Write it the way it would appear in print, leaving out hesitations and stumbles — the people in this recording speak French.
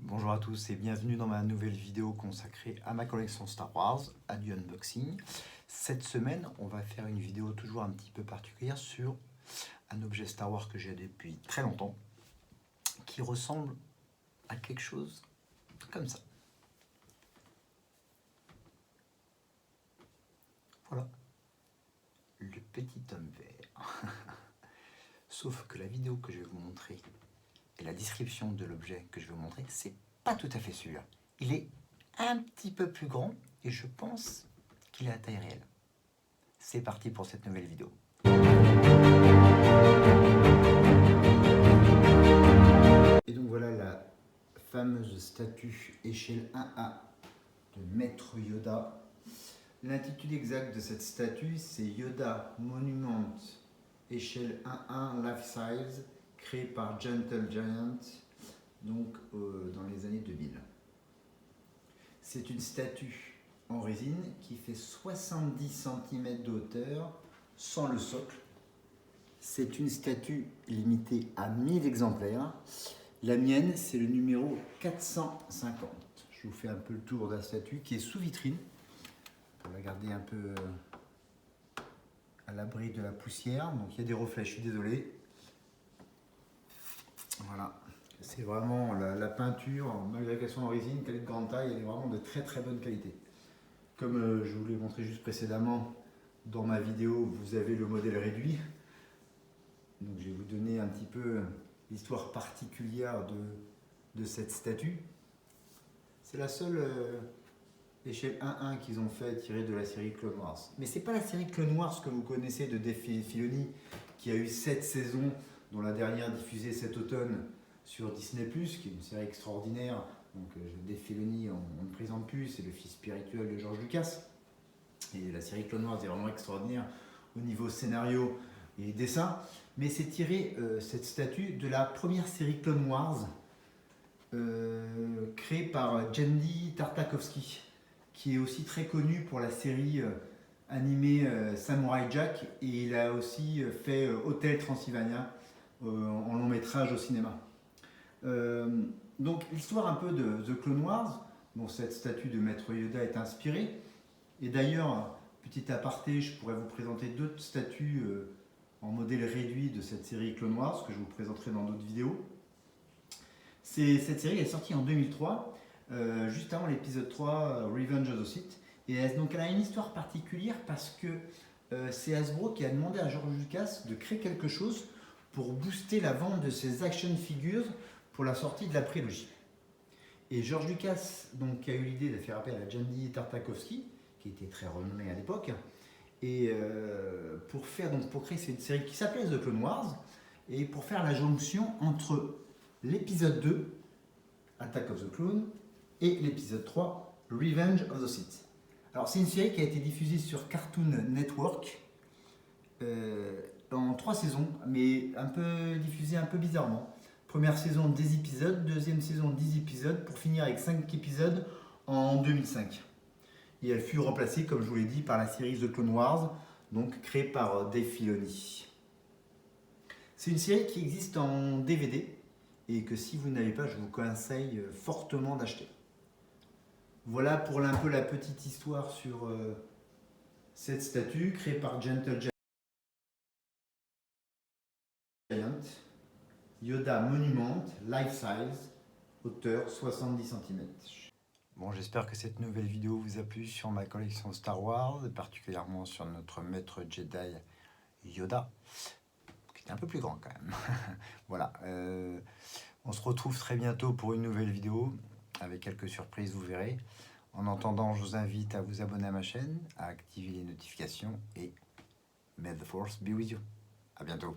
Bonjour à tous et bienvenue dans ma nouvelle vidéo consacrée à ma collection Star Wars, à du unboxing. Cette semaine, on va faire une vidéo toujours un petit peu particulière sur un objet Star Wars que j'ai depuis très longtemps, qui ressemble à quelque chose comme ça. Voilà, le petit homme vert. Sauf que la vidéo que je vais vous montrer et la description de l'objet que je vais vous montrer, c'est pas tout à fait celui-là. Il est un petit peu plus grand et je pense qu'il est à taille réelle. C'est parti pour cette nouvelle vidéo. Et donc voilà la fameuse statue échelle 1A de Maître Yoda. L'intitulé exact de cette statue, c'est Yoda Monument échelle 1A Life Size, créé par Gentle Giant, donc dans les années 2000. C'est une statue en résine qui fait 70 cm de hauteur sans le socle. C'est une statue limitée à 1000 exemplaires. La mienne, c'est le numéro 450. Je vous fais un peu le tour de la statue qui est sous vitrine pour la garder un peu à l'abri de la poussière. Donc il y a des reflets, je suis désolé. Voilà, c'est vraiment la peinture, malgré qu'elle soit en résine, qu'elle est de grande taille, elle est vraiment de très très bonne qualité. Comme je vous l'ai montré juste précédemment dans ma vidéo, vous avez le modèle réduit. Donc je vais vous donner un petit peu l'histoire particulière de cette statue. C'est la seule échelle 1-1 qu'ils ont fait tirée de la série Clone Wars. Mais c'est pas la série Clone Wars que vous connaissez de Dave Filoni, qui a eu 7 saisons, dont la dernière diffusée cet automne sur Disney+, qui est une série extraordinaire. Donc Dave Filoni, on ne présente plus, c'est le fils spirituel de George Lucas. Et la série Clone Wars est vraiment extraordinaire au niveau scénario et dessin. Mais c'est tiré, cette statue, de la première série Clone Wars, créée par Genndy Tartakovsky, qui est aussi très connu pour la série animée Samurai Jack, et il a aussi fait Hotel Transylvania en long métrage au cinéma. Donc l'histoire un peu de The Clone Wars, dont cette statue de Maître Yoda est inspirée, et d'ailleurs, petit aparté, je pourrais vous présenter d'autres statues en modèle réduit de cette série Clone Wars, que je vous présenterai dans d'autres vidéos. Cette série est sortie en 2003, juste avant l'épisode 3, Revenge of the Sith. Et donc elle a une histoire particulière parce que c'est Hasbro qui a demandé à George Lucas de créer quelque chose pour booster la vente de ses action figures pour la sortie de la prélogie. Et George Lucas donc, a eu l'idée de faire appel à Genndy Tartakovsky, qui était très renommé à l'époque, et pour créer cette série qui s'appelait The Clone Wars, et pour faire la jonction entre l'épisode 2, Attack of the Clone, et l'épisode 3, Revenge of the Sith. Alors c'est une série qui a été diffusée sur Cartoon Network en 3 saisons, mais diffusée un peu bizarrement. Première saison 10 épisodes, deuxième saison 10 épisodes, pour finir avec 5 épisodes en 2005. Et elle fut remplacée, comme je vous l'ai dit, par la série The Clone Wars, donc créée par Dave Filoni. C'est une série qui existe en DVD et que si vous n'avez pas, je vous conseille fortement d'acheter. Voilà pour un peu la petite histoire sur cette statue créée par Gentle Giant. Yoda Monument, Life Size, hauteur 70 cm. Bon, j'espère que cette nouvelle vidéo vous a plu sur ma collection Star Wars, et particulièrement sur notre maître Jedi Yoda, qui est un peu plus grand quand même. Voilà, on se retrouve très bientôt pour une nouvelle vidéo, avec quelques surprises, vous verrez. En attendant, je vous invite à vous abonner à ma chaîne, à activer les notifications, et may the force be with you. À bientôt.